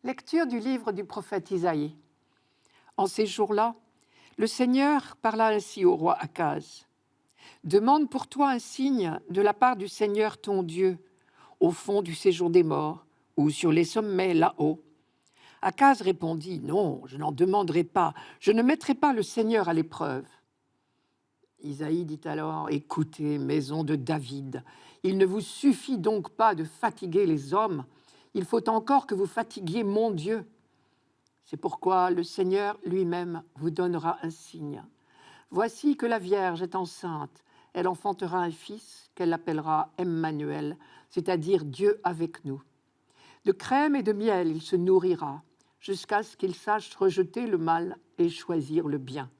Lecture du livre du prophète Isaïe. En ces jours-là, le Seigneur parla ainsi au roi Akaz. Demande pour toi un signe de la part du Seigneur ton Dieu, au fond du séjour des morts, ou sur les sommets là-haut. Akaz répondit, non, je n'en demanderai pas, je ne mettrai pas le Seigneur à l'épreuve. Isaïe dit alors, écoutez, maison de David, il ne vous suffit donc pas de fatiguer les hommes, il faut encore que vous fatiguiez mon Dieu. C'est pourquoi le Seigneur lui-même vous donnera un signe. Voici que la Vierge est enceinte, elle enfantera un fils qu'elle appellera Emmanuel, c'est-à-dire Dieu avec nous. De crème et de miel il se nourrira, jusqu'à ce qu'il sache rejeter le mal et choisir le bien.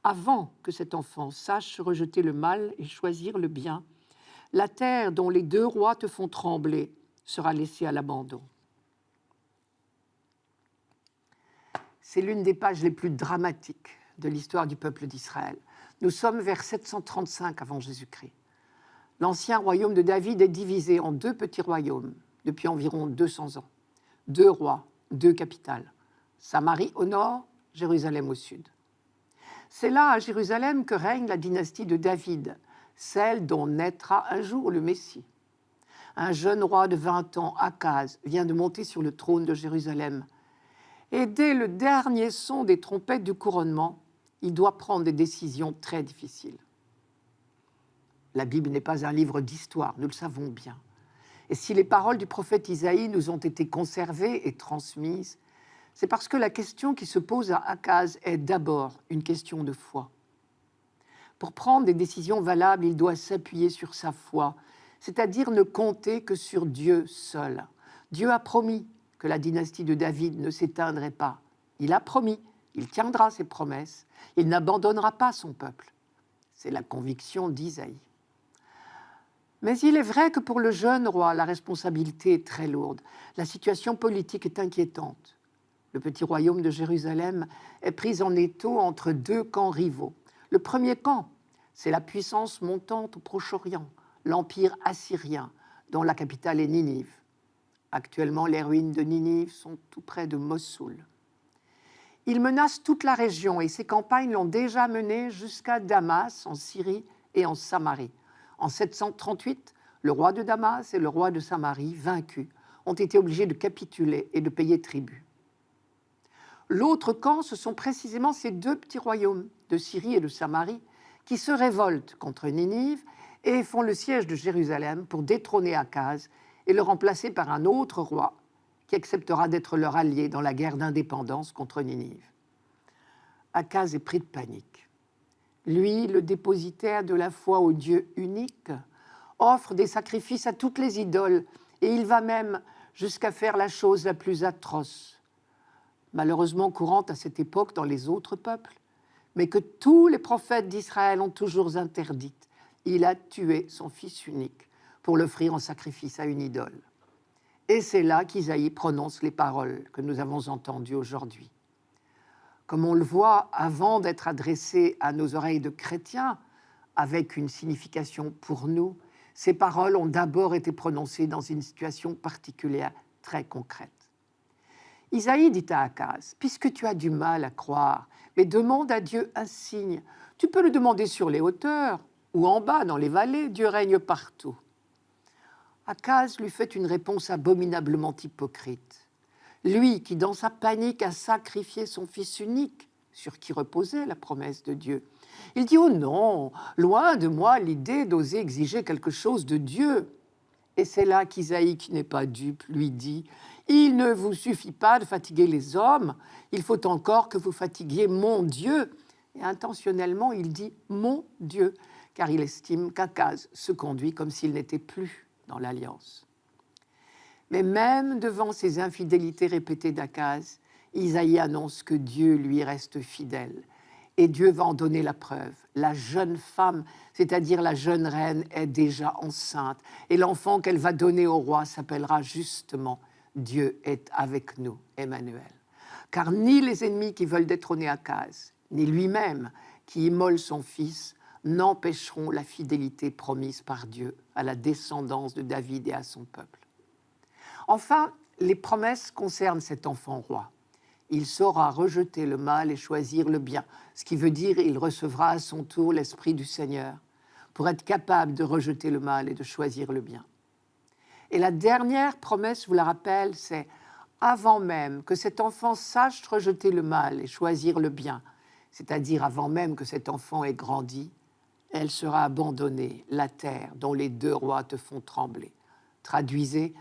Avant que cet enfant sache rejeter le mal et choisir le bien, la terre dont les deux rois te font trembler sera laissée à l'abandon. C'est l'une des pages les plus dramatiques de l'histoire du peuple d'Israël. Nous sommes vers 735 avant Jésus-Christ. L'ancien royaume de David est divisé en deux petits royaumes depuis environ 200 ans. Deux rois, deux capitales. Samarie au nord, Jérusalem au sud. C'est là, à Jérusalem, que règne la dynastie de David, celle dont naîtra un jour le Messie. Un jeune roi de 20 ans, Akaz, vient de monter sur le trône de Jérusalem. Et dès le dernier son des trompettes du couronnement, il doit prendre des décisions très difficiles. La Bible n'est pas un livre d'histoire, nous le savons bien. Et si les paroles du prophète Isaïe nous ont été conservées et transmises, c'est parce que la question qui se pose à Akaz est d'abord une question de foi. Pour prendre des décisions valables, il doit s'appuyer sur sa foi, c'est-à-dire ne compter que sur Dieu seul. Dieu a promis que la dynastie de David ne s'éteindrait pas. Il a promis, il tiendra ses promesses, il n'abandonnera pas son peuple. C'est la conviction d'Isaïe. Mais il est vrai que pour le jeune roi, la responsabilité est très lourde. La situation politique est inquiétante. Le petit royaume de Jérusalem est pris en étau entre deux camps rivaux. Le premier camp, c'est la puissance montante au Proche-Orient, l'empire assyrien, dont la capitale est Ninive. Actuellement, les ruines de Ninive sont tout près de Mossoul. Il menace toute la région et ses campagnes l'ont déjà mené jusqu'à Damas, en Syrie et en Samarie. En 738, le roi de Damas et le roi de Samarie, vaincus, ont été obligés de capituler et de payer tribut. L'autre camp, ce sont précisément ces deux petits royaumes de Syrie et de Samarie qui se révoltent contre Ninive et font le siège de Jérusalem pour détrôner Akaz et le remplacer par un autre roi qui acceptera d'être leur allié dans la guerre d'indépendance contre Ninive. Akaz est pris de panique. Lui, le dépositaire de la foi au Dieu unique, offre des sacrifices à toutes les idoles et il va même jusqu'à faire la chose la plus atroce, malheureusement courante à cette époque dans les autres peuples, mais que tous les prophètes d'Israël ont toujours interdite. Il a tué son fils unique pour l'offrir en sacrifice à une idole. Et c'est là qu'Isaïe prononce les paroles que nous avons entendues aujourd'hui. Comme on le voit, avant d'être adressé à nos oreilles de chrétiens, avec une signification pour nous, ces paroles ont d'abord été prononcées dans une situation particulière, très concrète. Isaïe dit à Akaz, « Puisque tu as du mal à croire, mais demande à Dieu un signe. Tu peux le demander sur les hauteurs ou en bas, dans les vallées, Dieu règne partout. » Akaz lui fait une réponse abominablement hypocrite. Lui qui, dans sa panique, a sacrifié son fils unique, sur qui reposait la promesse de Dieu. Il dit « Oh non, loin de moi l'idée d'oser exiger quelque chose de Dieu. » Et c'est là qu'Isaïe, qui n'est pas dupe, lui dit « Il ne vous suffit pas de fatiguer les hommes, il faut encore que vous fatiguiez mon Dieu. » Et intentionnellement, il dit « mon Dieu », car il estime qu'Akaz se conduit comme s'il n'était plus dans l'alliance. Mais même devant ces infidélités répétées d'Akaz, Isaïe annonce que Dieu lui reste fidèle. Et Dieu va en donner la preuve. La jeune femme, c'est-à-dire la jeune reine, est déjà enceinte. Et l'enfant qu'elle va donner au roi s'appellera justement « Dieu est avec nous, Emmanuel ». Car ni les ennemis qui veulent détrôner Akaz, ni lui-même qui immole son fils, n'empêcheront la fidélité promise par Dieu à la descendance de David et à son peuple. Enfin, les promesses concernent cet enfant roi. Il saura rejeter le mal et choisir le bien, ce qui veut dire qu'il recevra à son tour l'Esprit du Seigneur pour être capable de rejeter le mal et de choisir le bien. Et la dernière promesse, je vous la rappelle, c'est avant même que cet enfant sache rejeter le mal et choisir le bien, c'est-à-dire avant même que cet enfant ait grandi, elle sera abandonnée, la terre dont les deux rois te font trembler. Traduisez,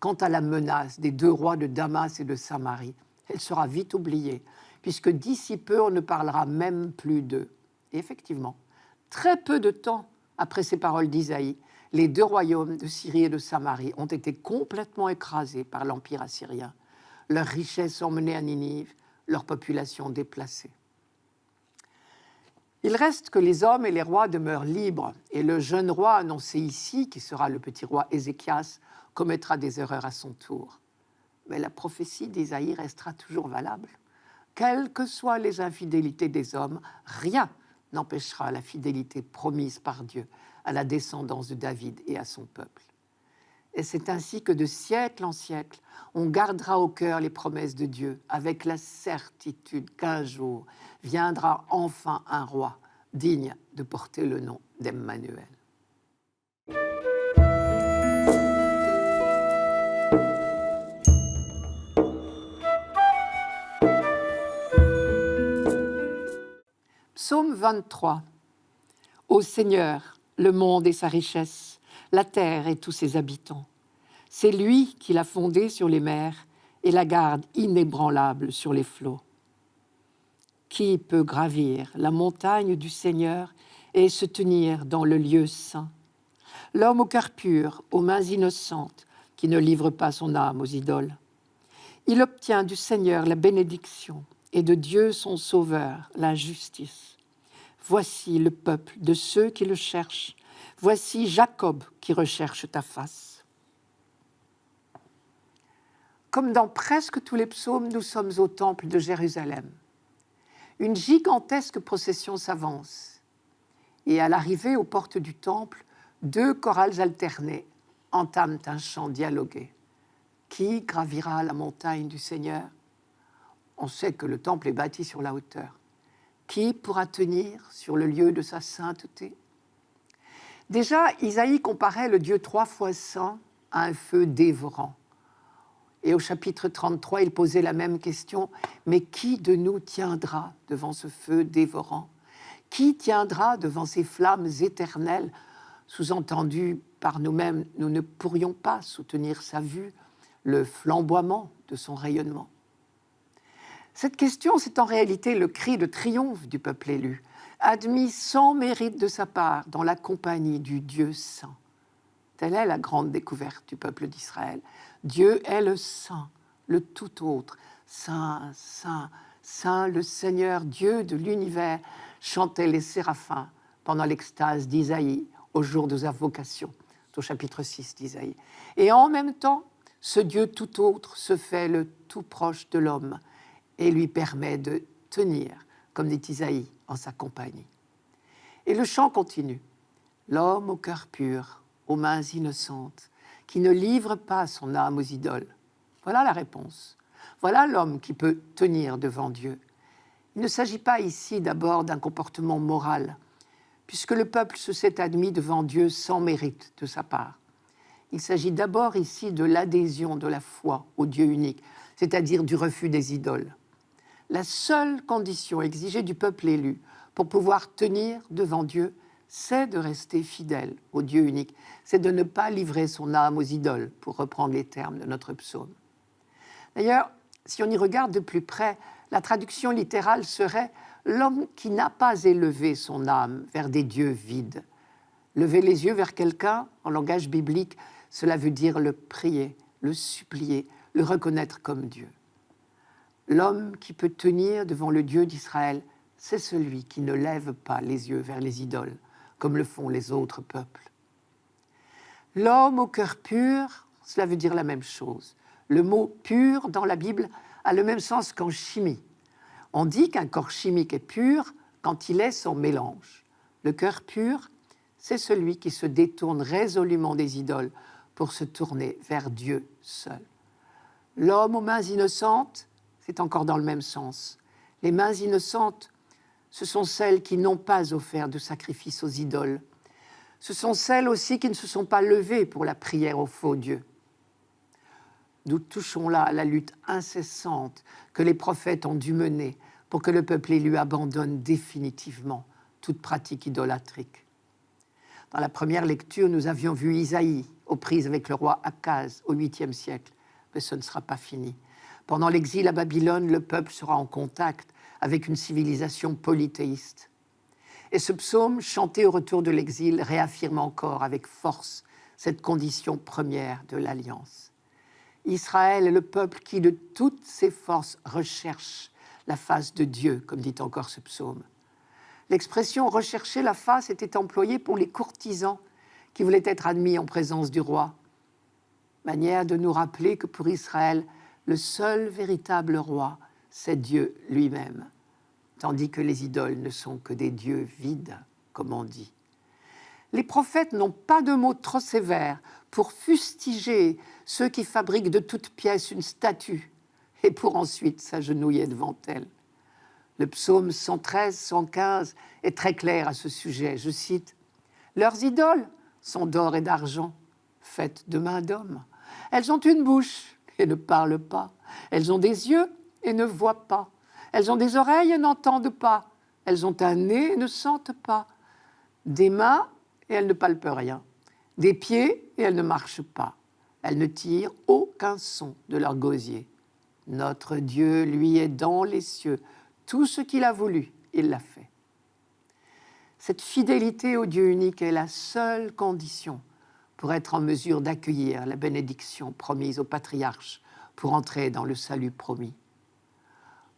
quant à la menace des deux rois de Damas et de Samarie, elle sera vite oubliée, puisque d'ici peu, on ne parlera même plus d'eux. Et effectivement, très peu de temps après ces paroles d'Isaïe, les deux royaumes de Syrie et de Samarie ont été complètement écrasés par l'Empire assyrien, leurs richesses emmenées à Ninive, leur population déplacée. Il reste que les hommes et les rois demeurent libres, et le jeune roi annoncé ici, qui sera le petit roi Ézéchias, commettra des erreurs à son tour. Mais la prophétie d'Isaïe restera toujours valable. Quelles que soient les infidélités des hommes, rien n'empêchera la fidélité promise par Dieu à la descendance de David et à son peuple. Et c'est ainsi que de siècle en siècle, on gardera au cœur les promesses de Dieu avec la certitude qu'un jour viendra enfin un roi digne de porter le nom d'Emmanuel. Psaume 23. Ô Seigneur, le monde et sa richesse, la terre et tous ses habitants. C'est lui qui l'a fondée sur les mers et la garde inébranlable sur les flots. Qui peut gravir la montagne du Seigneur et se tenir dans le lieu saint? L'homme au cœur pur, aux mains innocentes, qui ne livre pas son âme aux idoles. Il obtient du Seigneur la bénédiction et de Dieu son Sauveur la justice. Voici le peuple de ceux qui le cherchent. Voici Jacob qui recherche ta face. Comme dans presque tous les psaumes, nous sommes au temple de Jérusalem. Une gigantesque procession s'avance. Et à l'arrivée aux portes du temple, deux chorales alternées entament un chant dialogué. Qui gravira la montagne du Seigneur? On sait que le temple est bâti sur la hauteur. Qui pourra tenir sur le lieu de sa sainteté? Déjà, Isaïe comparait le Dieu 3 fois saint à un feu dévorant. Et au chapitre 33, il posait la même question. Mais qui de nous tiendra devant ce feu dévorant? Qui tiendra devant ces flammes éternelles? Sous-entendu, par nous-mêmes, nous ne pourrions pas soutenir sa vue, le flamboiement de son rayonnement. Cette question, c'est en réalité le cri de triomphe du peuple élu, admis sans mérite de sa part dans la compagnie du Dieu saint. Telle est la grande découverte du peuple d'Israël. Dieu est le saint, le tout autre. Saint, saint, saint, le Seigneur, Dieu de l'univers, chantaient les séraphins pendant l'extase d'Isaïe au jour de sa vocation, au chapitre 6 d'Isaïe. Et en même temps, ce Dieu tout autre se fait le tout proche de l'homme et lui permet de tenir, comme dit Isaïe, en sa compagnie. Et le chant continue. L'homme au cœur pur, aux mains innocentes, qui ne livre pas son âme aux idoles. Voilà la réponse. Voilà l'homme qui peut tenir devant Dieu. Il ne s'agit pas ici d'abord d'un comportement moral, puisque le peuple se s'est admis devant Dieu sans mérite de sa part. Il s'agit d'abord ici de l'adhésion de la foi au Dieu unique, c'est-à-dire du refus des idoles. La seule condition exigée du peuple élu pour pouvoir tenir devant Dieu, c'est de rester fidèle au Dieu unique, c'est de ne pas livrer son âme aux idoles, pour reprendre les termes de notre psaume. D'ailleurs, si on y regarde de plus près, la traduction littérale serait « l'homme qui n'a pas élevé son âme vers des dieux vides ». Lever les yeux vers quelqu'un, en langage biblique, cela veut dire le prier, le supplier, le reconnaître comme Dieu. L'homme qui peut tenir devant le Dieu d'Israël, c'est celui qui ne lève pas les yeux vers les idoles, comme le font les autres peuples. L'homme au cœur pur, cela veut dire la même chose. Le mot « pur » dans la Bible a le même sens qu'en chimie. On dit qu'un corps chimique est pur quand il est sans mélange. Le cœur pur, c'est celui qui se détourne résolument des idoles pour se tourner vers Dieu seul. L'homme aux mains innocentes, c'est encore dans le même sens. Les mains innocentes, ce sont celles qui n'ont pas offert de sacrifice aux idoles. Ce sont celles aussi qui ne se sont pas levées pour la prière aux faux dieux. Nous touchons là à la lutte incessante que les prophètes ont dû mener pour que le peuple élu abandonne définitivement toute pratique idolâtrique. Dans la première lecture, nous avions vu Isaïe aux prises avec le roi Akaz au 8e siècle, mais ce ne sera pas fini. Pendant l'exil à Babylone, le peuple sera en contact avec une civilisation polythéiste. Et ce psaume, chanté au retour de l'exil, réaffirme encore avec force cette condition première de l'alliance. Israël est le peuple qui, de toutes ses forces, recherche la face de Dieu, comme dit encore ce psaume. L'expression « rechercher la face » était employée pour les courtisans qui voulaient être admis en présence du roi. Manière de nous rappeler que pour Israël, le seul véritable roi, c'est Dieu lui-même, tandis que les idoles ne sont que des dieux vides, comme on dit. Les prophètes n'ont pas de mots trop sévères pour fustiger ceux qui fabriquent de toutes pièces une statue et pour ensuite s'agenouiller devant elle. Le psaume 113-115 est très clair à ce sujet. Je cite « Leurs idoles sont d'or et d'argent, faites de mains d'hommes. Elles ont une bouche et ne parlent pas. Elles ont des yeux et ne voient pas. Elles ont des oreilles et n'entendent pas. Elles ont un nez et ne sentent pas. Des mains et elles ne palpent rien. Des pieds et elles ne marchent pas. Elles ne tirent aucun son de leur gosier. Notre Dieu, lui, est dans les cieux. Tout ce qu'il a voulu, il l'a fait. » Cette fidélité au Dieu unique est la seule condition pour être en mesure d'accueillir la bénédiction promise au patriarche pour entrer dans le salut promis.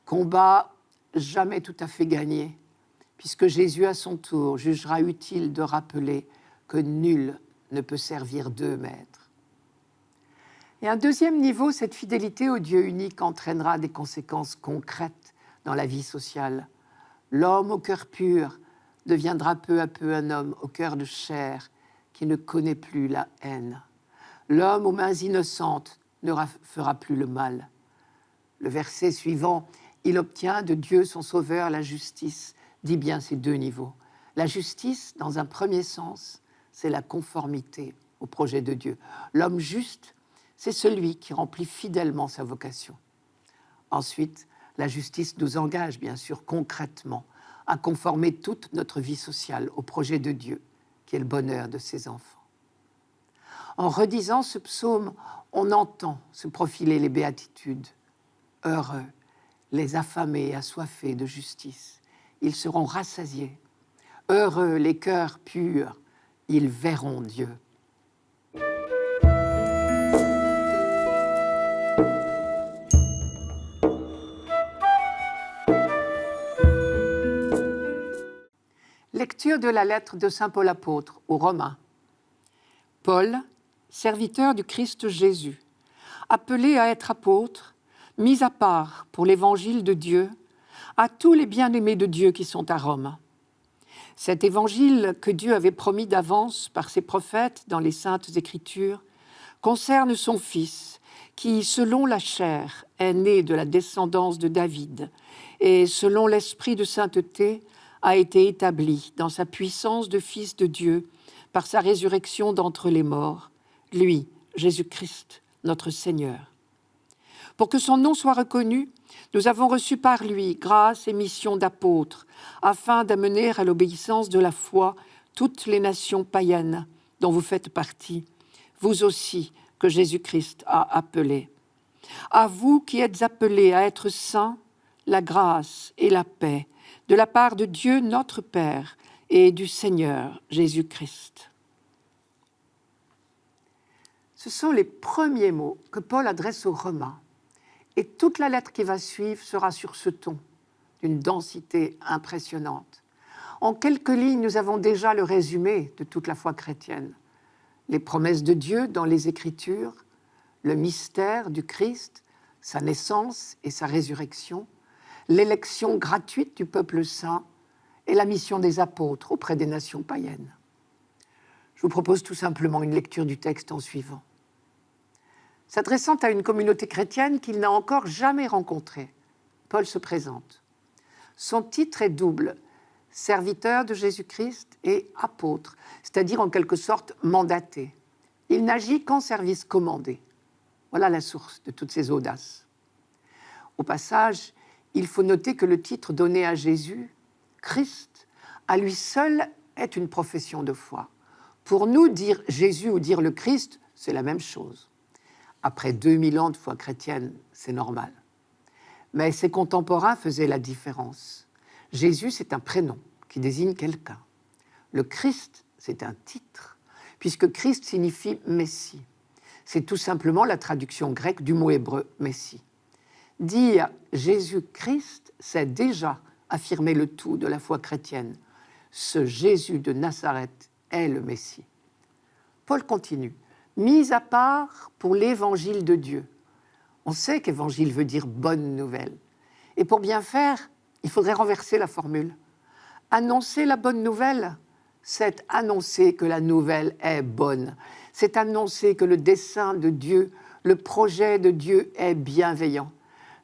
Combat jamais tout à fait gagné, puisque Jésus à son tour jugera utile de rappeler que nul ne peut servir deux maîtres. Et à un deuxième niveau, cette fidélité au Dieu unique entraînera des conséquences concrètes dans la vie sociale. L'homme au cœur pur deviendra peu à peu un homme au cœur de chair qui ne connaît plus la haine. L'homme aux mains innocentes ne fera plus le mal. Le verset suivant, il obtient de Dieu son sauveur la justice, dit bien ces deux niveaux. La justice, dans un premier sens, c'est la conformité au projet de Dieu. L'homme juste, c'est celui qui remplit fidèlement sa vocation. Ensuite, la justice nous engage, bien sûr, concrètement, à conformer toute notre vie sociale au projet de Dieu, qui est le bonheur de ses enfants. En redisant ce psaume, on entend se profiler les béatitudes. Heureux les affamés et assoiffés de justice, ils seront rassasiés. Heureux les cœurs purs, ils verront Dieu. Lecture de la lettre de saint Paul apôtre aux Romains. Paul, serviteur du Christ Jésus, appelé à être apôtre, mis à part pour l'évangile de Dieu, à tous les bien-aimés de Dieu qui sont à Rome. Cet évangile que Dieu avait promis d'avance par ses prophètes dans les Saintes Écritures concerne son Fils, qui, selon la chair, est né de la descendance de David et, selon l'esprit de sainteté, a été établi dans sa puissance de Fils de Dieu par sa résurrection d'entre les morts, lui, Jésus-Christ, notre Seigneur. Pour que son nom soit reconnu, nous avons reçu par lui grâce et mission d'apôtres, afin d'amener à l'obéissance de la foi toutes les nations païennes dont vous faites partie, vous aussi que Jésus-Christ a appelés. À vous qui êtes appelés à être saints, la grâce et la paix de la part de Dieu notre Père et du Seigneur Jésus-Christ. Ce sont les premiers mots que Paul adresse aux Romains. Et toute la lettre qui va suivre sera sur ce ton, d'une densité impressionnante. En quelques lignes, nous avons déjà le résumé de toute la foi chrétienne. Les promesses de Dieu dans les Écritures, le mystère du Christ, sa naissance et sa résurrection, l'élection gratuite du peuple saint et la mission des apôtres auprès des nations païennes. Je vous propose tout simplement une lecture du texte en suivant. S'adressant à une communauté chrétienne qu'il n'a encore jamais rencontrée, Paul se présente. Son titre est double, serviteur de Jésus-Christ et apôtre, c'est-à-dire en quelque sorte mandaté. Il n'agit qu'en service commandé. Voilà la source de toutes ces audaces. Au passage, il faut noter que le titre donné à Jésus, Christ, à lui seul est une profession de foi. Pour nous, dire Jésus ou dire le Christ, c'est la même chose. Après 2000 ans de foi chrétienne, c'est normal. Mais ses contemporains faisaient la différence. Jésus, c'est un prénom qui désigne quelqu'un. Le Christ, c'est un titre, puisque Christ signifie Messie. C'est tout simplement la traduction grecque du mot hébreu Messie. Dire Jésus-Christ, c'est déjà affirmer le tout de la foi chrétienne. Ce Jésus de Nazareth est le Messie. Paul continue. Mis à part pour l'évangile de Dieu. On sait qu'évangile veut dire bonne nouvelle. Et pour bien faire, il faudrait renverser la formule. Annoncer la bonne nouvelle, c'est annoncer que la nouvelle est bonne. C'est annoncer que le dessein de Dieu, le projet de Dieu est bienveillant.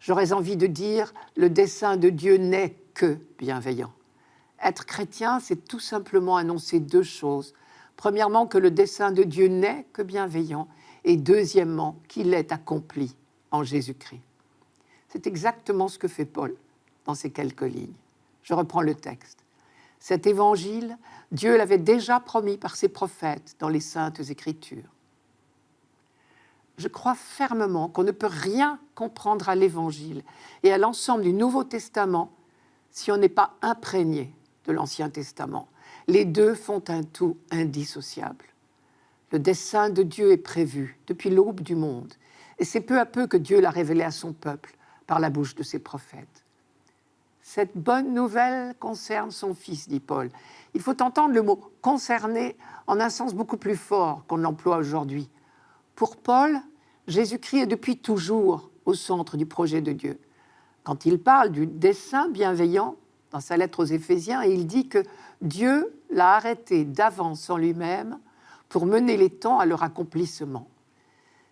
J'aurais envie de dire, le dessein de Dieu n'est que bienveillant. Être chrétien, c'est tout simplement annoncer deux choses. Premièrement, que le dessein de Dieu n'est que bienveillant. Et deuxièmement, qu'il est accompli en Jésus-Christ. C'est exactement ce que fait Paul dans ces quelques lignes. Je reprends le texte. Cet évangile, Dieu l'avait déjà promis par ses prophètes dans les Saintes Écritures. Je crois fermement qu'on ne peut rien comprendre à l'Évangile et à l'ensemble du Nouveau Testament si on n'est pas imprégné de l'Ancien Testament. Les deux font un tout indissociable. Le dessein de Dieu est prévu depuis l'aube du monde et c'est peu à peu que Dieu l'a révélé à son peuple par la bouche de ses prophètes. Cette bonne nouvelle concerne son Fils, dit Paul. Il faut entendre le mot « concerner » en un sens beaucoup plus fort qu'on l'emploie aujourd'hui. Pour Paul, Jésus-Christ est depuis toujours au centre du projet de Dieu. Quand il parle du dessein bienveillant, dans sa lettre aux Éphésiens, il dit que Dieu l'a arrêté d'avance en lui-même pour mener les temps à leur accomplissement.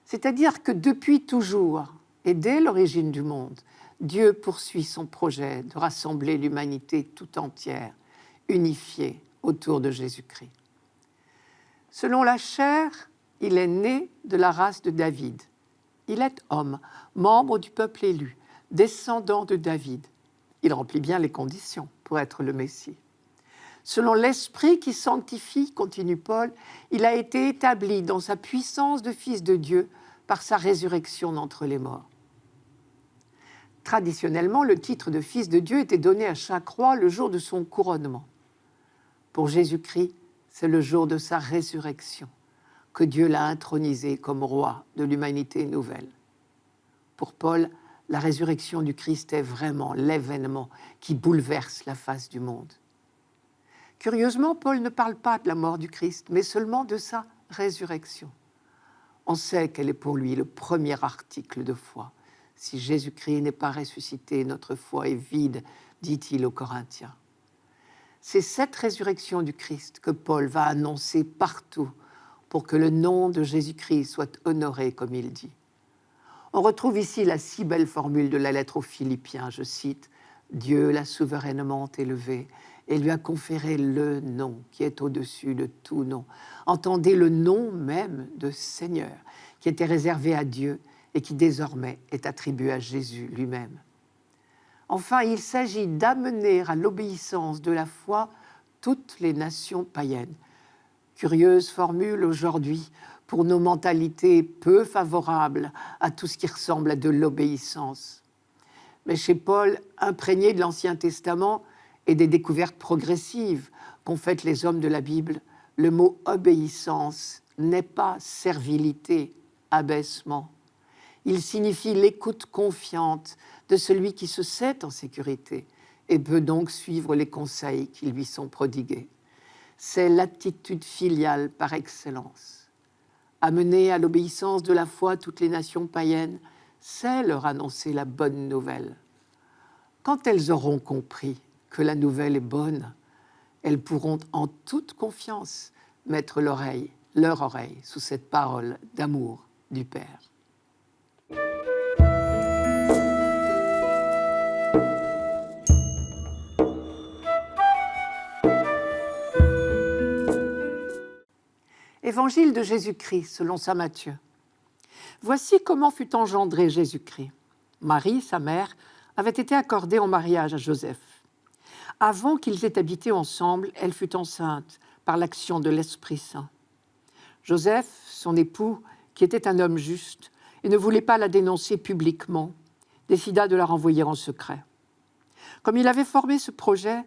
C'est-à-dire que depuis toujours, et dès l'origine du monde, Dieu poursuit son projet de rassembler l'humanité tout entière, unifiée autour de Jésus-Christ. Selon la chair, il est né de la race de David. Il est homme, membre du peuple élu, descendant de David. Il remplit bien les conditions pour être le Messie. Selon l'Esprit qui sanctifie, continue Paul, il a été établi dans sa puissance de Fils de Dieu par sa résurrection d'entre les morts. Traditionnellement, le titre de Fils de Dieu était donné à chaque roi le jour de son couronnement. Pour Jésus-Christ, c'est le jour de sa résurrection que Dieu l'a intronisé comme roi de l'humanité nouvelle. Pour Paul, la résurrection du Christ est vraiment l'événement qui bouleverse la face du monde. Curieusement, Paul ne parle pas de la mort du Christ, mais seulement de sa résurrection. On sait qu'elle est pour lui le premier article de foi. Si Jésus-Christ n'est pas ressuscité, notre foi est vide, dit-il aux Corinthiens. C'est cette résurrection du Christ que Paul va annoncer partout pour que le nom de Jésus-Christ soit honoré, comme il dit. On retrouve ici la si belle formule de la lettre aux Philippiens, je cite, « Dieu l'a souverainement élevé et lui a conféré le nom qui est au-dessus de tout nom. Entendez le nom même de Seigneur qui était réservé à Dieu et qui désormais est attribué à Jésus lui-même. » Enfin, il s'agit d'amener à l'obéissance de la foi toutes les nations païennes. Curieuse formule aujourd'hui pour nos mentalités peu favorables à tout ce qui ressemble à de l'obéissance. Mais chez Paul, imprégné de l'Ancien Testament et des découvertes progressives qu'ont faites les hommes de la Bible, le mot obéissance n'est pas servilité, abaissement. Il signifie l'écoute confiante de celui qui se sait en sécurité et peut donc suivre les conseils qui lui sont prodigués. C'est l'attitude filiale par excellence. Amener à l'obéissance de la foi toutes les nations païennes, c'est leur annoncer la bonne nouvelle. Quand elles auront compris que la nouvelle est bonne, elles pourront en toute confiance mettre leur oreille sous cette parole d'amour du Père. Évangile de Jésus-Christ, selon saint Matthieu. Voici comment fut engendré Jésus-Christ. Marie, sa mère, avait été accordée en mariage à Joseph. Avant qu'ils aient habité ensemble, elle fut enceinte par l'action de l'Esprit Saint. Joseph, son époux, qui était un homme juste et ne voulait pas la dénoncer publiquement, décida de la renvoyer en secret. Comme il avait formé ce projet,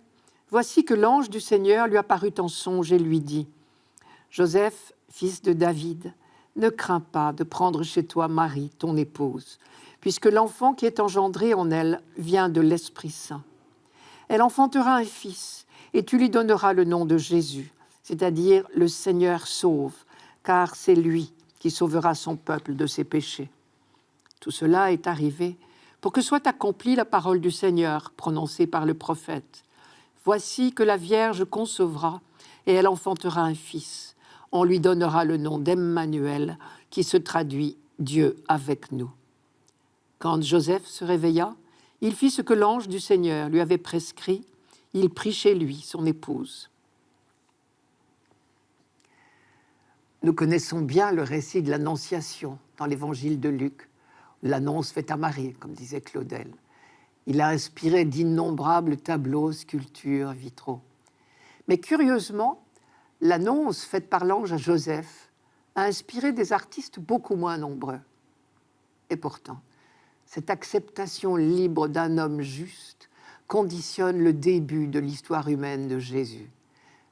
voici que l'ange du Seigneur lui apparut en songe et lui dit « Joseph, fils de David, ne crains pas de prendre chez toi Marie, ton épouse, puisque l'enfant qui est engendré en elle vient de l'Esprit Saint. Elle enfantera un fils, et tu lui donneras le nom de Jésus, c'est-à-dire le Seigneur sauve, car c'est lui qui sauvera son peuple de ses péchés. Tout cela est arrivé pour que soit accomplie la parole du Seigneur prononcée par le prophète. Voici que la Vierge concevra et elle enfantera un fils. On lui donnera le nom d'Emmanuel, qui se traduit Dieu avec nous. Quand Joseph se réveilla, il fit ce que l'ange du Seigneur lui avait prescrit. Il prit chez lui son épouse. Nous connaissons bien le récit de l'Annonciation dans l'évangile de Luc. L'annonce faite à Marie, comme disait Claudel. Il a inspiré d'innombrables tableaux, sculptures, vitraux. Mais curieusement, l'annonce faite par l'ange à Joseph a inspiré des artistes beaucoup moins nombreux. Et pourtant, cette acceptation libre d'un homme juste conditionne le début de l'histoire humaine de Jésus.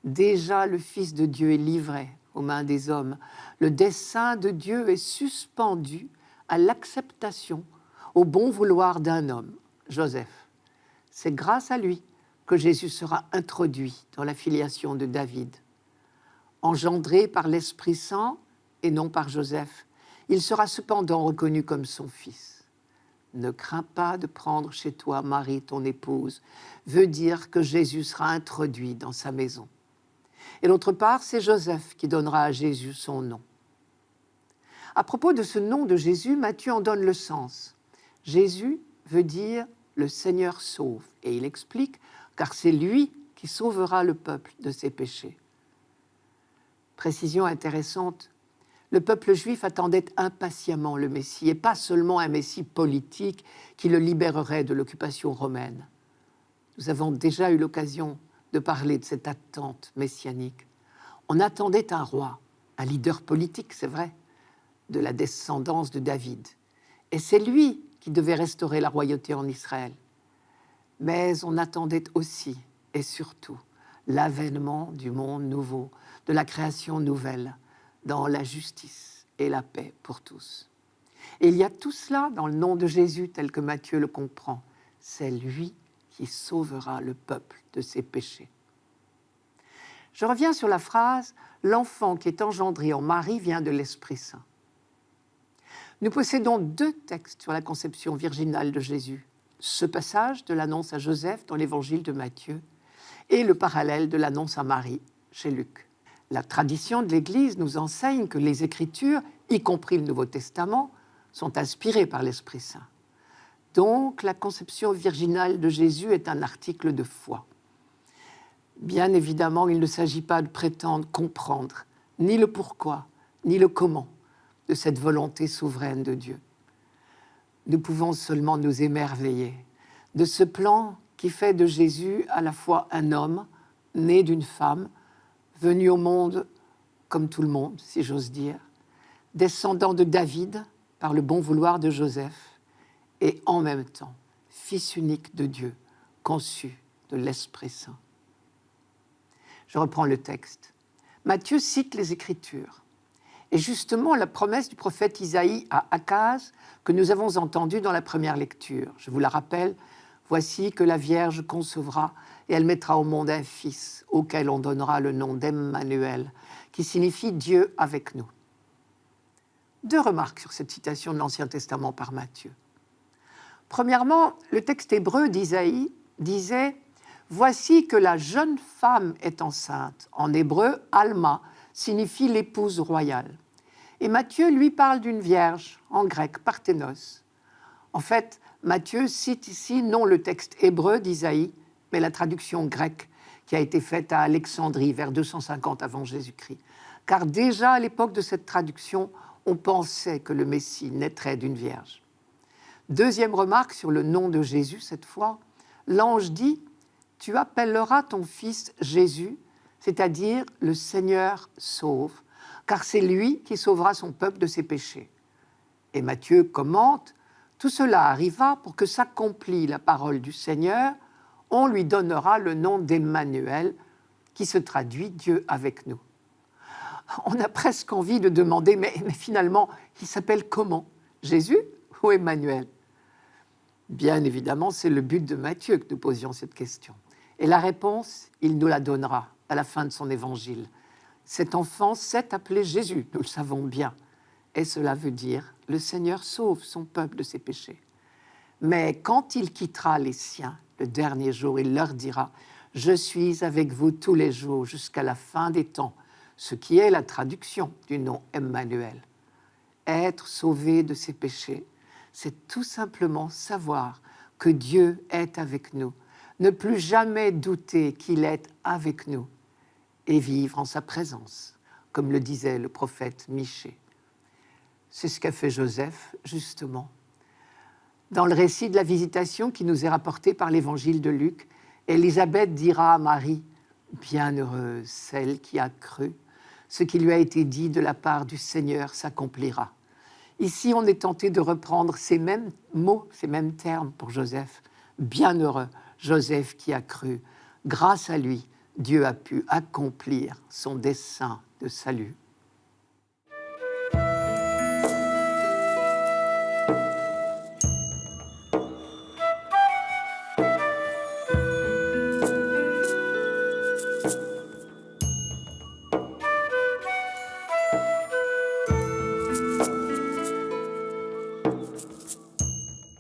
Déjà, le Fils de Dieu est livré aux mains des hommes. Le dessein de Dieu est suspendu à l'acceptation, au bon vouloir d'un homme, Joseph. C'est grâce à lui que Jésus sera introduit dans la filiation de David. Engendré par l'Esprit Saint et non par Joseph, il sera cependant reconnu comme son fils. Ne crains pas de prendre chez toi Marie, ton épouse, veut dire que Jésus sera introduit dans sa maison. Et d'autre part, c'est Joseph qui donnera à Jésus son nom. À propos de ce nom de Jésus, Matthieu en donne le sens. Jésus veut dire « le Seigneur sauve ». Et il explique « car c'est lui qui sauvera le peuple de ses péchés ». Précision intéressante, le peuple juif attendait impatiemment le Messie, et pas seulement un Messie politique qui le libérerait de l'occupation romaine. Nous avons déjà eu l'occasion de parler de cette attente messianique. On attendait un roi, un leader politique, c'est vrai, de la descendance de David. Et c'est lui qui devait restaurer la royauté en Israël. Mais on attendait aussi et surtout l'avènement du monde nouveau, de la création nouvelle, dans la justice et la paix pour tous. Et il y a tout cela dans le nom de Jésus tel que Matthieu le comprend. C'est lui qui sauvera le peuple de ses péchés. Je reviens sur la phrase « L'enfant qui est engendré en Marie vient de l'Esprit Saint ». Nous possédons 2 textes sur la conception virginale de Jésus. Ce passage de l'annonce à Joseph dans l'évangile de Matthieu et le parallèle de l'annonce à Marie chez Luc. La tradition de l'Église nous enseigne que les Écritures, y compris le Nouveau Testament, sont inspirées par l'Esprit Saint. Donc, la conception virginale de Jésus est un article de foi. Bien évidemment, il ne s'agit pas de prétendre comprendre ni le pourquoi, ni le comment de cette volonté souveraine de Dieu. Nous pouvons seulement nous émerveiller de ce plan qui fait de Jésus à la fois un homme, né d'une femme, venu au monde comme tout le monde, si j'ose dire, descendant de David par le bon vouloir de Joseph, et en même temps, fils unique de Dieu, conçu de l'Esprit Saint. Je reprends le texte. Matthieu cite les Écritures. Et justement, la promesse du prophète Isaïe à Akaz, que nous avons entendue dans la première lecture. Je vous la rappelle, voici que la Vierge concevra et elle mettra au monde un fils, auquel on donnera le nom d'Emmanuel, qui signifie Dieu avec nous. 2 remarques sur cette citation de l'Ancien Testament par Matthieu. Premièrement, le texte hébreu d'Isaïe disait « Voici que la jeune femme est enceinte ». En hébreu, Alma signifie l'épouse royale. Et Matthieu, lui, parle d'une vierge, en grec, parthénos. En fait, Matthieu cite ici non le texte hébreu d'Isaïe, mais la traduction grecque qui a été faite à Alexandrie vers 250 avant Jésus-Christ. car déjà à l'époque de cette traduction, on pensait que le Messie naîtrait d'une vierge. Deuxième remarque sur le nom de Jésus cette fois, l'ange dit « Tu appelleras ton fils Jésus », c'est-à-dire « le Seigneur sauve », car c'est lui qui sauvera son peuple de ses péchés. Et Matthieu commente « Tout cela arriva pour que s'accomplisse la parole du Seigneur, on lui donnera le nom d'Emmanuel, qui se traduit Dieu avec nous ». On a presque envie de demander, mais finalement, il s'appelle comment? Jésus ou Emmanuel? Bien évidemment, c'est le but de Matthieu que nous posions cette question. Et la réponse, il nous la donnera à la fin de son évangile. Cet enfant s'est appelé Jésus, nous le savons bien. Et cela veut dire, le Seigneur sauve son peuple de ses péchés. Mais quand il quittera les siens, le dernier jour, il leur dira « Je suis avec vous tous les jours jusqu'à la fin des temps », ce qui est la traduction du nom Emmanuel. Être sauvé de ses péchés, c'est tout simplement savoir que Dieu est avec nous, ne plus jamais douter qu'il est avec nous et vivre en sa présence, comme le disait le prophète Michée. C'est ce qu'a fait Joseph, justement. Dans le récit de la visitation qui nous est rapporté par l'évangile de Luc, Élisabeth dira à Marie « Bienheureuse celle qui a cru, ce qui lui a été dit de la part du Seigneur s'accomplira. » Ici, on est tenté de reprendre ces mêmes mots, ces mêmes termes pour Joseph. Bienheureux Joseph qui a cru. Grâce à lui, Dieu a pu accomplir son dessein de salut.